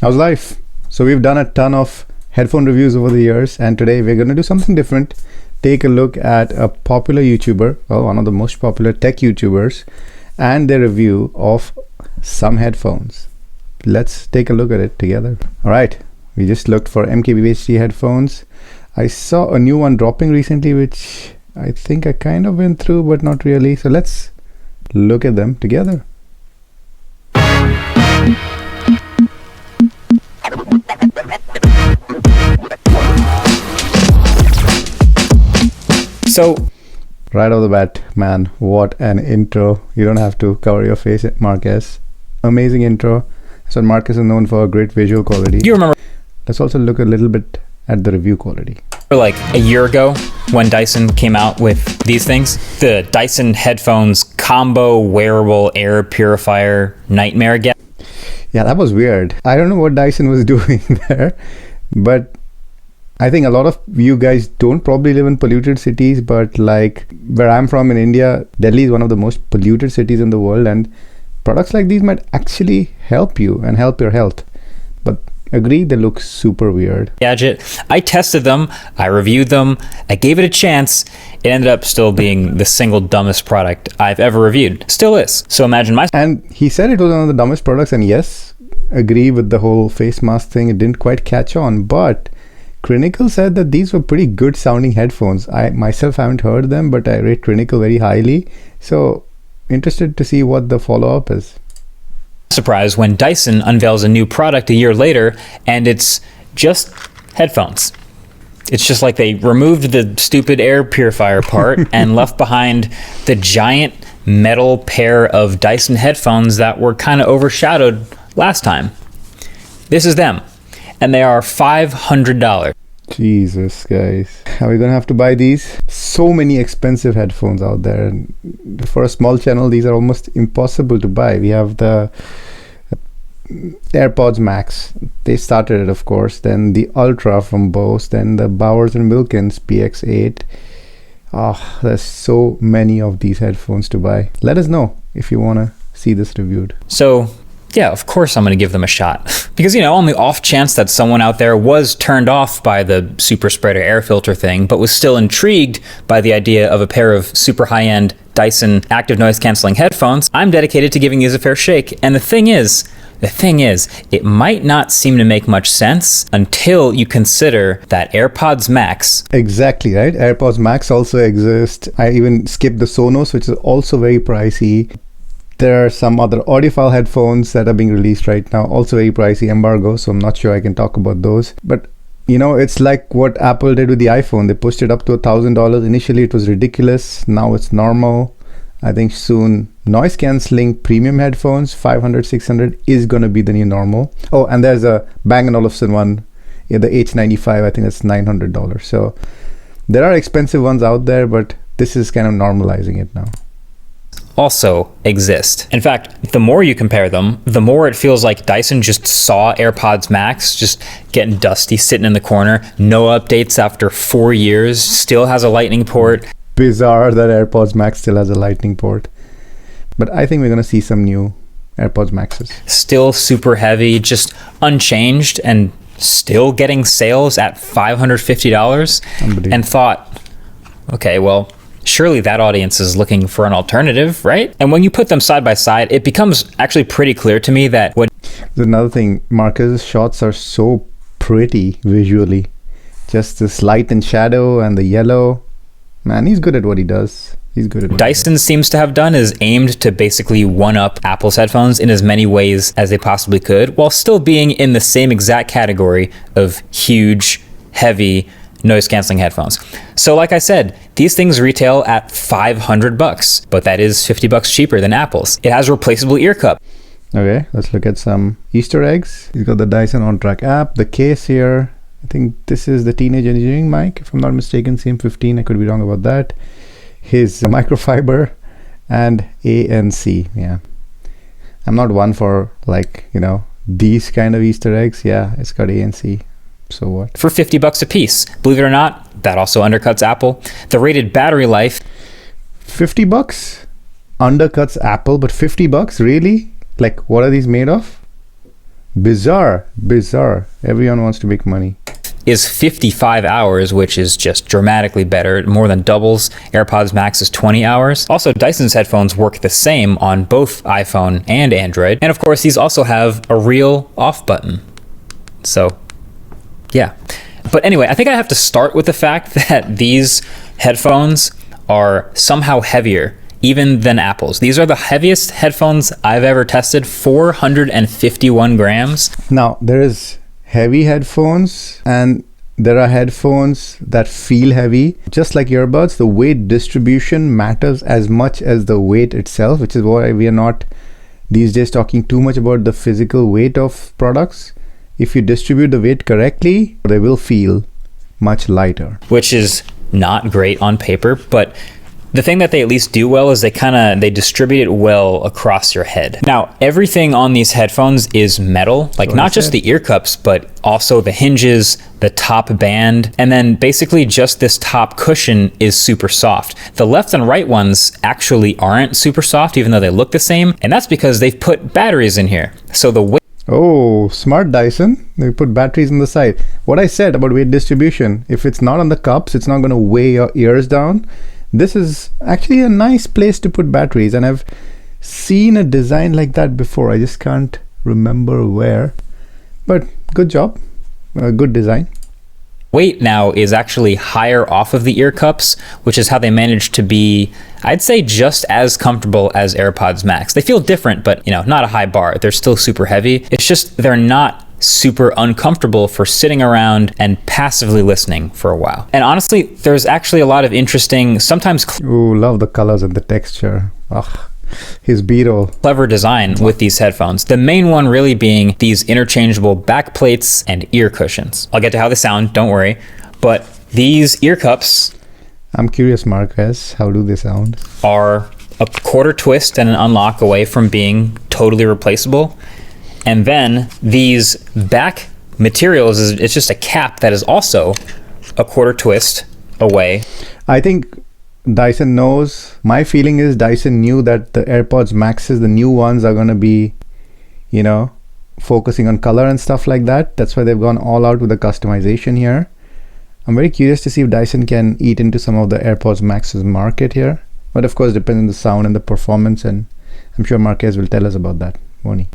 How's life? So we've done a ton of headphone reviews over the years, and today we're going to do something different. Take a look at a popular YouTuber, well, one of the most popular tech YouTubers, and their review of some headphones. Let's take a look at it together. All right, we just looked for MKBHD headphones. I saw a new one dropping recently, which I think I kind of went through, but not really. So let's look at them together. So, right off the bat, man, what an intro. You don't have to cover your face, Marquez. Amazing intro. So Marquez is known for a great visual quality. you remember Let's also look a little bit at the review quality. like a year ago when Dyson came out with these things? The Dyson headphones combo wearable air purifier nightmare get. Yeah, that was weird. I don't know what Dyson was doing there, but I think a lot of you guys don't probably live in polluted cities, but like where I'm from in India, Delhi is one of the most polluted cities in the world, and products like these might actually help you and help your health. But agree, they look super weird. Gadget. I tested them, I reviewed them, I gave it a chance. It ended up still being the single dumbest product I've ever reviewed. Still is. So imagine my And he said it was one of the dumbest products, and yes, agree with the whole face mask thing. It didn't quite catch on, but Clinical said that these were pretty good sounding headphones. I myself haven't heard them, but I rate Clinical very highly. So interested to see what the follow-up is. surprise when Dyson unveils a new product a year later and it's just headphones. It's just like they removed the stupid air purifier part and left behind the giant metal pair of Dyson headphones that were kind of overshadowed last time. This is them, and they are $500. Jesus, guys. Are we gonna have to buy these? So many expensive headphones out there. And for a small channel, these are almost impossible to buy. We have the AirPods Max. They started it, of course. Then the Ultra from Bose. Then the Bowers & Wilkins PX8. Oh, there's so many of these headphones to buy. Let us know if you want to see this reviewed. So, yeah, of course I'm going to give them a shot. Because, on the off chance that someone out there was turned off by the super spreader air filter thing, but was still intrigued by the idea of a pair of super high-end Dyson active noise canceling headphones, I'm dedicated to giving these a fair shake. And the thing is, it might not seem to make much sense until you consider that AirPods Max. Exactly, right? AirPods Max also exist. I even skipped the Sonos, which is also very pricey. There are some other audiophile headphones that are being released right now, also very pricey, embargo, so I'm not sure I can talk about those. But it's like what Apple did with the iPhone. They pushed it up to $1,000. Initially it was ridiculous. Now it's normal. I think soon noise cancelling premium headphones, 500, 600 is going to be the new normal. Oh, and there's a Bang & Olufsen one, the H95, I think that's $900. So there are expensive ones out there, but this is kind of normalizing it now. Also exist. In fact, the more you compare them, the more it feels like Dyson just saw AirPods Max just getting dusty, sitting in the corner, no updates after 4 years, still has a lightning port. Bizarre that AirPods Max still has a lightning port. But I think we're going to see some new AirPods Maxes. Still super heavy, just unchanged, and still getting sales at $550. And thought, okay, well, surely that audience is looking for an alternative, right? And when you put them side by side, it becomes actually pretty clear to me that what... There's another thing, Marcus's shots are so pretty visually. Just this light and shadow and the yellow. Man, he's good at what he does. Dyson seems to have done is aimed to basically one-up Apple's headphones in as many ways as they possibly could, while still being in the same exact category of huge, heavy, noise-canceling headphones. So like I said, these things retail at $500, but that is $50 cheaper than Apple's. It has a replaceable ear cup. Okay, let's look at some Easter eggs. He's got the Dyson OnTrac app, the case here. I think this is the Teenage Engineering mic, if I'm not mistaken, CM15. I could be wrong about that. His microfiber and ANC. Yeah, I'm not one for these kind of Easter eggs. Yeah, it's got ANC. So what? For $50 a piece. Believe it or not, that also undercuts Apple. The rated battery life. $50 undercuts Apple, but $50 really? Like, what are these made of? Bizarre. Everyone wants to make money. Is 55 hours, which is just dramatically better, more than doubles AirPods Max's 20 hours. Also, Dyson's headphones work the same on both iPhone and Android. And of course, these also have a real off button. So, yeah. But anyway, I think I have to start with the fact that these headphones are somehow heavier even than Apple's. These are the heaviest headphones I've ever tested, 451 grams. Now, there is heavy headphones and there are headphones that feel heavy. Just like earbuds, the weight distribution matters as much as the weight itself, which is why we are not these days talking too much about the physical weight of products. If you distribute the weight correctly, they will feel much lighter. Which is not great on paper, but the thing that they at least do well is they distribute it well across your head. Now, everything on these headphones is metal, like not just the ear cups, but also the hinges, the top band, and then basically just this top cushion is super soft. The left and right ones actually aren't super soft, even though they look the same, and that's because they've put batteries in here. So the weight... Oh, smart Dyson. They put batteries on the side. What I said about weight distribution, if it's not on the cups, it's not going to weigh your ears down. This is actually a nice place to put batteries, and I've seen a design like that before. I just can't remember where, but good job. Good design. Weight now is actually higher off of the ear cups, which is how they managed to be, I'd say, just as comfortable as AirPods Max. They feel different, but not a high bar. They're still super heavy. It's just they're not super uncomfortable for sitting around and passively listening for a while. And honestly, there's actually a lot of interesting, sometimes Ooh, love the colors and the texture. Ugh, his B-roll. Clever design with these headphones. The main one really being these interchangeable back plates and ear cushions. I'll get to how they sound, don't worry. But these ear cups... I'm curious, Marquez, how do they sound? ...are a quarter twist and an unlock away from being totally replaceable. And then these back materials, it's just a cap that is also a quarter twist away. I think Dyson knows. My feeling is Dyson knew that the AirPods Maxes, the new ones, are going to be, focusing on color and stuff like that. That's why they've gone all out with the customization here. I'm very curious to see if Dyson can eat into some of the AirPods Max's market here. But of course, depends on the sound and the performance, and I'm sure Marquez will tell us about that, won't he?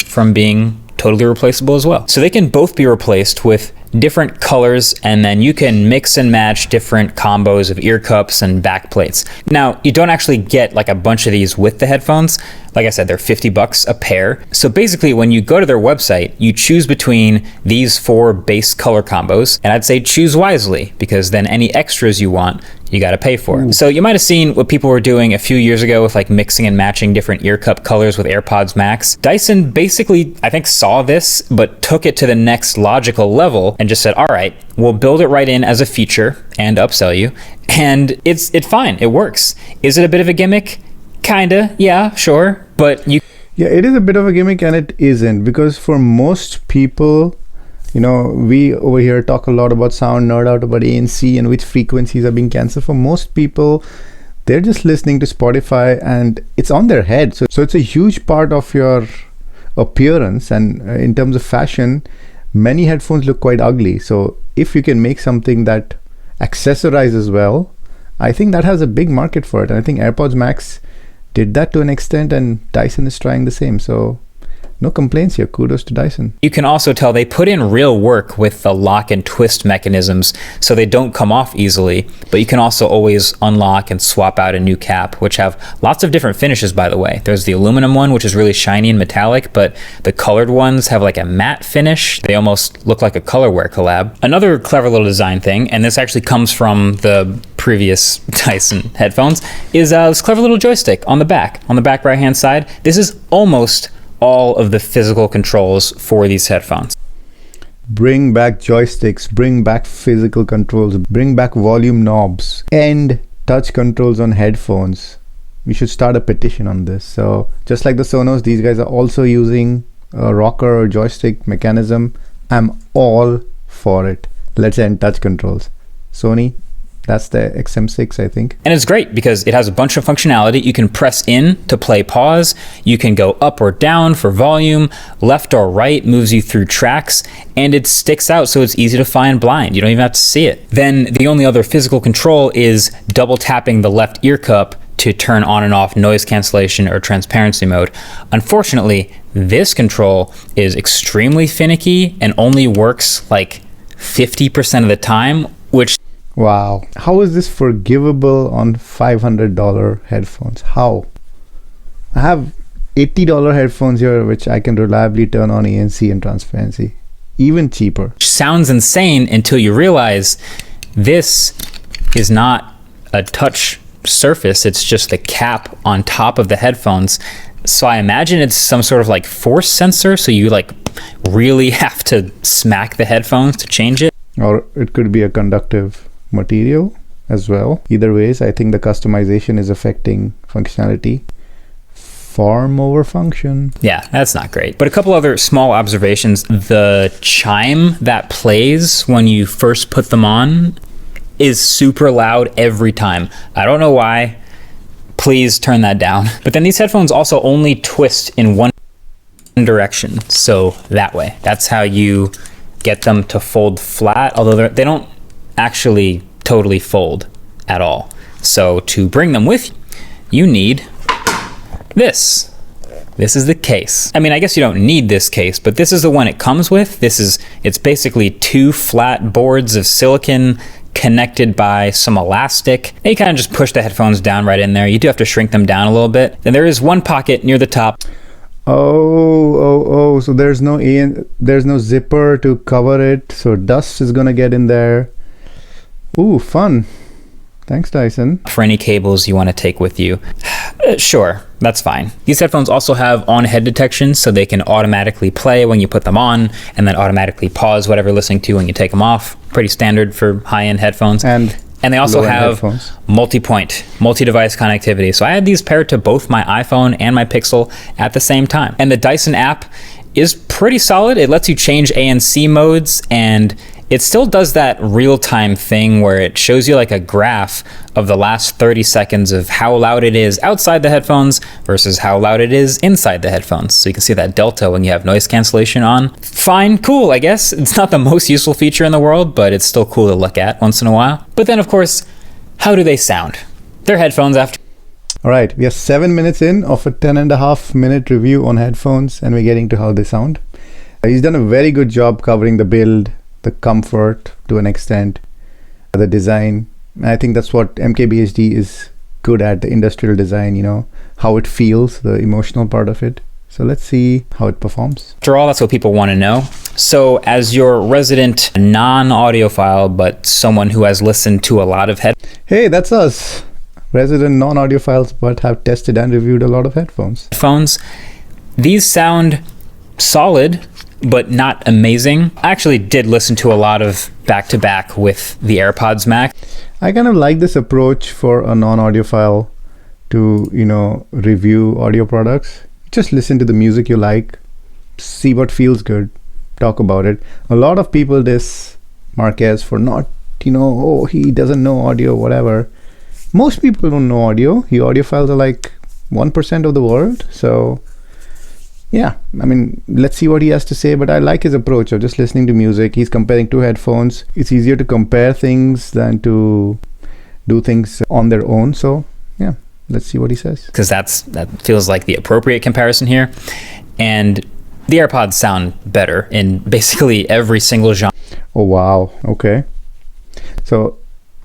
From being totally replaceable as well. So they can both be replaced with different colors, and then you can mix and match different combos of ear cups and back plates. Now, you don't actually get like a bunch of these with the headphones. Like I said, they're $50 a pair. So basically, when you go to their website, you choose between these 4 base color combos, and I'd say choose wisely, because then any extras you want, you got to pay for. Ooh. So you might have seen what people were doing a few years ago with like mixing and matching different ear cup colors with AirPods Max. Dyson basically, I think, saw this, but took it to the next logical level and just said, all right, we'll build it right in as a feature and upsell you. And it's fine. It works. Is it a bit of a gimmick? Kinda. Yeah, sure. But you... Yeah, it is a bit of a gimmick, and it isn't, because for most people, we over here talk a lot about sound, nerd out about ANC and which frequencies are being cancelled. For most people, they're just listening to Spotify and it's on their head. So it's a huge part of your appearance, and in terms of fashion, many headphones look quite ugly. So if you can make something that accessorizes well, I think that has a big market for it. And I think AirPods Max did that to an extent, and Dyson is trying the same. So no complaints here. Kudos to Dyson. You can also tell they put in real work with the lock and twist mechanisms so they don't come off easily, but you can also always unlock and swap out a new cap, which have lots of different finishes, by the way. There's the aluminum one, which is really shiny and metallic, but the colored ones have like a matte finish. They almost look like a colorware collab. Another clever little design thing, and this actually comes from the previous Dyson headphones, is this clever little joystick on the back right-hand side. This is almost all of the physical controls for these headphones. Bring back joysticks, bring back physical controls, bring back volume knobs and touch controls on headphones. We should start a petition on this. So just like the Sonos, these guys are also using a rocker or joystick mechanism. I'm all for it. Let's end touch controls. Sony, That's the XM6, I think. And it's great because it has a bunch of functionality. You can press in to play pause. You can go up or down for volume. Left or right moves you through tracks. And it sticks out so it's easy to find blind. You don't even have to see it. Then the only other physical control is double tapping the left ear cup to turn on and off noise cancellation or transparency mode. Unfortunately, this control is extremely finicky and only works like 50% of the time, which... Wow. How is this forgivable on $500 headphones? How? I have $80 headphones here, which I can reliably turn on ANC and transparency. Even cheaper. Sounds insane until you realize this is not a touch surface. It's just the cap on top of the headphones. So I imagine it's some sort of like force sensor. So you like really have to smack the headphones to change it. Or it could be a conductive material as well. Either ways, I think the customization is affecting functionality. Form over function. Yeah, that's not great. But a couple other small observations. The chime that plays when you first put them on is super loud every time. I don't know why. Please turn that down. But then these headphones also only twist in one direction. So that way. That's how you get them to fold flat, although they don't actually totally fold at all. So to bring them with you, you need this. This is the case. I mean, I guess you don't need this case, but this is the one it comes with. It's basically two flat boards of silicon connected by some elastic. And you kind of just push the headphones down right in there. You do have to shrink them down a little bit. Then there is one pocket near the top. Oh, so there's no zipper to cover it, so dust is gonna get in there. Ooh, fun. Thanks, Dyson. For any cables you want to take with you. Sure, that's fine. These headphones also have on-head detection, so they can automatically play when you put them on, and then automatically pause whatever you're listening to when you take them off. Pretty standard for high-end headphones. And they also have multi-point, multi-device connectivity. So I had these paired to both my iPhone and my Pixel at the same time. And the Dyson app is pretty solid. It lets you change ANC modes, and it still does that real-time thing where it shows you like a graph of the last 30 seconds of how loud it is outside the headphones versus how loud it is inside the headphones. So you can see that delta when you have noise cancellation on. Fine, cool, I guess. It's not the most useful feature in the world, but it's still cool to look at once in a while. But then, of course, how do they sound? They're headphones after. All right, we are 7 minutes in of a 10.5-minute review on headphones, and we're getting to how they sound. He's done a very good job covering the build, the comfort to an extent, the design. I think that's what MKBHD is good at, the industrial design, you know, how it feels, the emotional part of it. So let's see how it performs. After all, that's what people want to know. So as your resident non-audiophile, but someone who has listened to a lot of Hey, that's us. Resident non-audiophiles, but have tested and reviewed a lot of headphones. These sound solid, but not amazing. I actually did listen to a lot of back-to-back with the AirPods Max. I kind of like this approach for a non-audiophile to, you know, review audio products. Just listen to the music you like, see what feels good, talk about it. A lot of people diss Marquez for not, you know, oh, he doesn't know audio, whatever. Most people don't know audio. Audiophiles are like 1% of the world. So yeah, I mean, let's see what he has to say. But I like his approach of just listening to music. He's comparing two headphones. It's easier to compare things than to do things on their own. So yeah, let's see what he says. Because that feels like the appropriate comparison here. And the AirPods sound better in basically every single genre. Oh, wow. Okay. So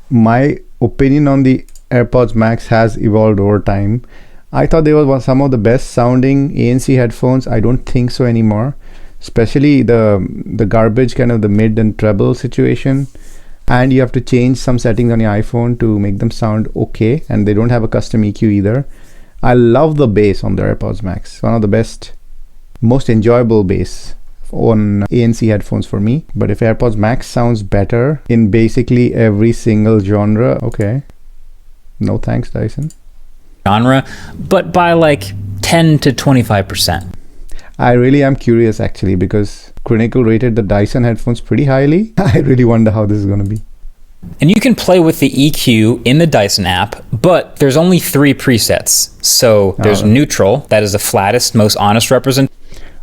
my opinion on the AirPods Max has evolved over time. I thought they were some of the best sounding ANC headphones. I don't think so anymore, especially the garbage kind of the mid and treble situation. And you have to change some settings on your iPhone to make them sound okay, and they don't have a custom EQ either. I love the bass on the AirPods Max. One of the best, most enjoyable bass on ANC headphones for me. But if AirPods Max sounds better in basically every single genre, okay. No thanks, Dyson. Genre, but by like 10 to 25%. I really am curious actually, because Clinical rated the Dyson headphones pretty highly. I really wonder how this is going to be. And you can play with the EQ in the Dyson app, but there's only 3 presets. So there's neutral, that is the flattest, most honest representation.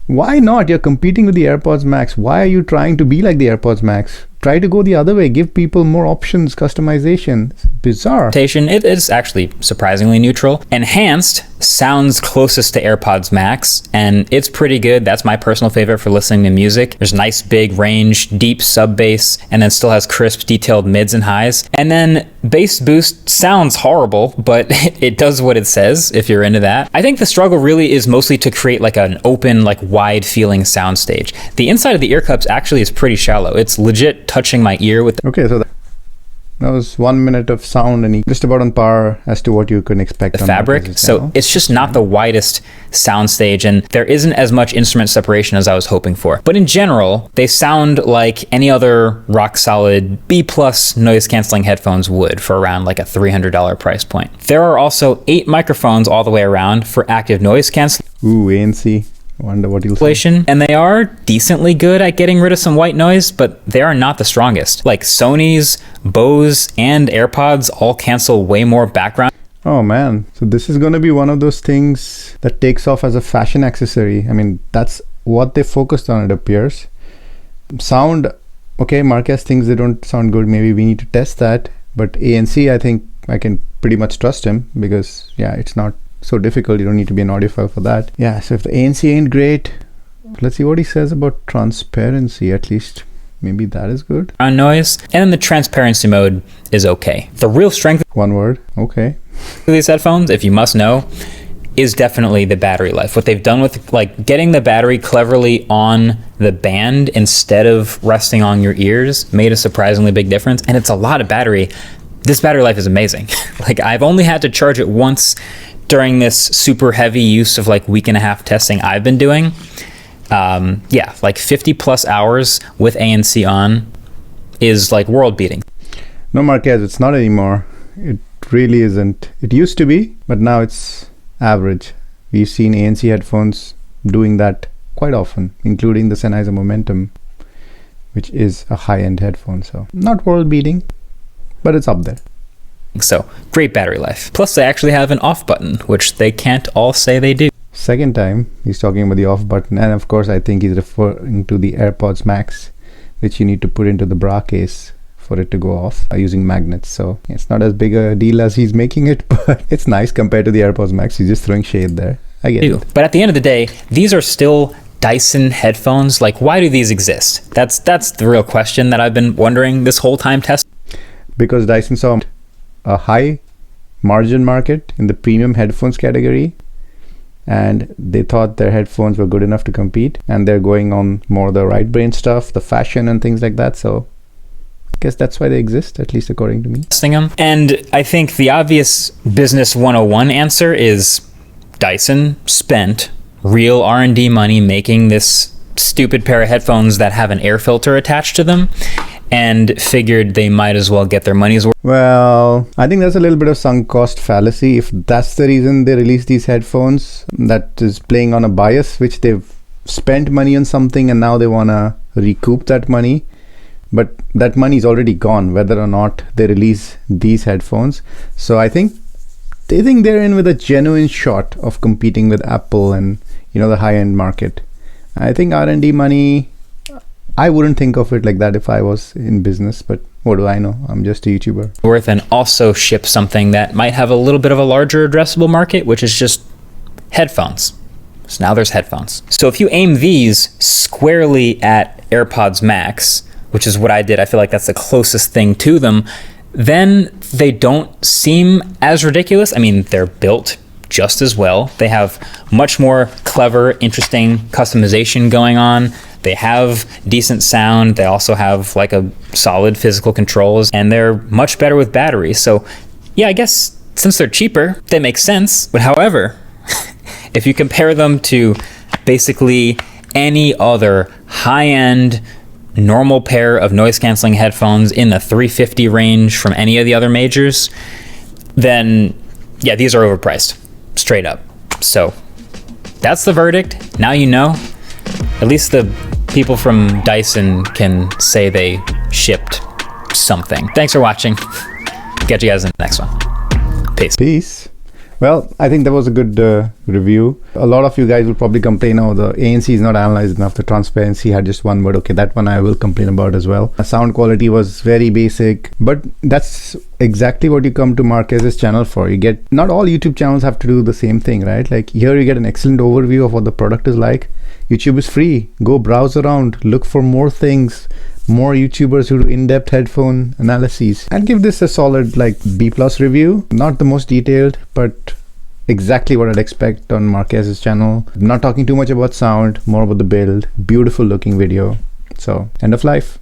Why not? You're competing with the AirPods Max. Why are you trying to be like the AirPods Max? Try to go the other way. Give people more options, customization. It's bizarre. It is actually surprisingly neutral. Enhanced sounds closest to AirPods Max, and it's pretty good. That's my personal favorite for listening to music. There's nice big range, deep sub bass, and then still has crisp, detailed mids and highs. And then bass boost sounds horrible, but it does what it says if you're into that. I think the struggle really is mostly to create like an open, like wide feeling soundstage. The inside of the ear cups actually is pretty shallow. It's legit touching my ear with okay, so that was 1 minute of sound and just about on par as to what you can expect the on fabric. So it's just not the widest soundstage, and there isn't as much instrument separation as I was hoping for. But in general, they sound like any other rock solid B+ noise canceling headphones would for around like a $300 price point. There are also 8 microphones all the way around for active noise cancellation. Ooh, ANC. Wonder what you'll say. And they are decently good at getting rid of some white noise, but they are not the strongest. Like Sony's, Bose, and AirPods all cancel way more background. Oh man, so this is going to be one of those things that takes off as a fashion accessory. I mean, that's what they focused on, it appears. Sound, okay, Marquez thinks they don't sound good. Maybe we need to test that. But ANC, I think I can pretty much trust him because, yeah, it's not so difficult. You don't need to be an audiophile for that. Yeah, so if the ANC ain't great, let's see what he says about transparency. At least maybe that is good. On noise, and then the transparency mode is okay. The real strength, one word, okay, of these headphones, if you must know, is definitely the battery life. What they've done with like getting the battery cleverly on the band instead of resting on your ears made a surprisingly big difference, and it's a lot of battery. This battery life is amazing. Like I've only had to charge it once during this super heavy use of like week and a half testing I've been doing. Yeah, like 50+ hours with ANC on is like world beating. No, Marquez, it's not anymore. It really isn't. It used to be, but now it's average. We've seen ANC headphones doing that quite often, including the Sennheiser Momentum, which is a high-end headphone. So not world beating, but it's up there. So great battery life. Plus they actually have an off button, which they can't all say they do. Second time he's talking about the off button, and of course I think he's referring to the AirPods Max, which you need to put into the bra case for it to go off using magnets. So it's not as big a deal as he's making it, but it's nice compared to the AirPods Max. He's just throwing shade there. I get it. But at the end of the day, these are still Dyson headphones. Like, why do these exist? That's the real question that I've been wondering this whole time testing. Because Dyson saw a high margin market in the premium headphones category, and they thought their headphones were good enough to compete, and they're going on more the right brain stuff, the fashion and things like that. So I guess that's why they exist, at least according to me. And I think the obvious business 101 answer is Dyson spent real R&D money making this stupid pair of headphones that have an air filter attached to them, and figured they might as well get their money's worth. Well, I think that's a little bit of sunk cost fallacy. If that's the reason they released these headphones, that is playing on a bias, which they've spent money on something and now they want to recoup that money. But that money is already gone, whether or not they release these headphones. So I think they think they're in with a genuine shot of competing with Apple and, you know, the high-end market. I think R&D money, I wouldn't think of it like that if I was in business, but what do I know? I'm just a YouTuber. Worth, and also ship something that might have a little bit of a larger addressable market, which is just headphones. So now there's headphones. So if you aim these squarely at AirPods Max, which is what I did, I feel like that's the closest thing to them, then they don't seem as ridiculous. I mean, they're built just as well. They have much more clever, interesting customization going on. They have decent sound. They also have like a solid physical controls, and they're much better with batteries. So yeah, I guess since they're cheaper, they make sense. But however, if you compare them to basically any other high-end normal pair of noise-canceling headphones in the $350 range from any of the other majors, then yeah, these are overpriced, straight up. So that's the verdict. Now you know. At least the people from Dyson can say they shipped something. Thanks for watching. Catch you guys in the next one. Peace. Well, I think that was a good review. A lot of you guys will probably complain, oh, the ANC is not analyzed enough. The transparency had just one word. Okay, that one I will complain about as well. The sound quality was very basic, but that's exactly what you come to Marquez's channel for. You get, not all YouTube channels have to do the same thing, right? Like here you get an excellent overview of what the product is like. YouTube is free. Go browse around, look for more things, more YouTubers who do in-depth headphone analyses, and give this a solid like B+ review. Not the most detailed, but exactly what I'd expect on Marquez's channel. Not talking too much about sound, more about the build. Beautiful looking video. So end of life.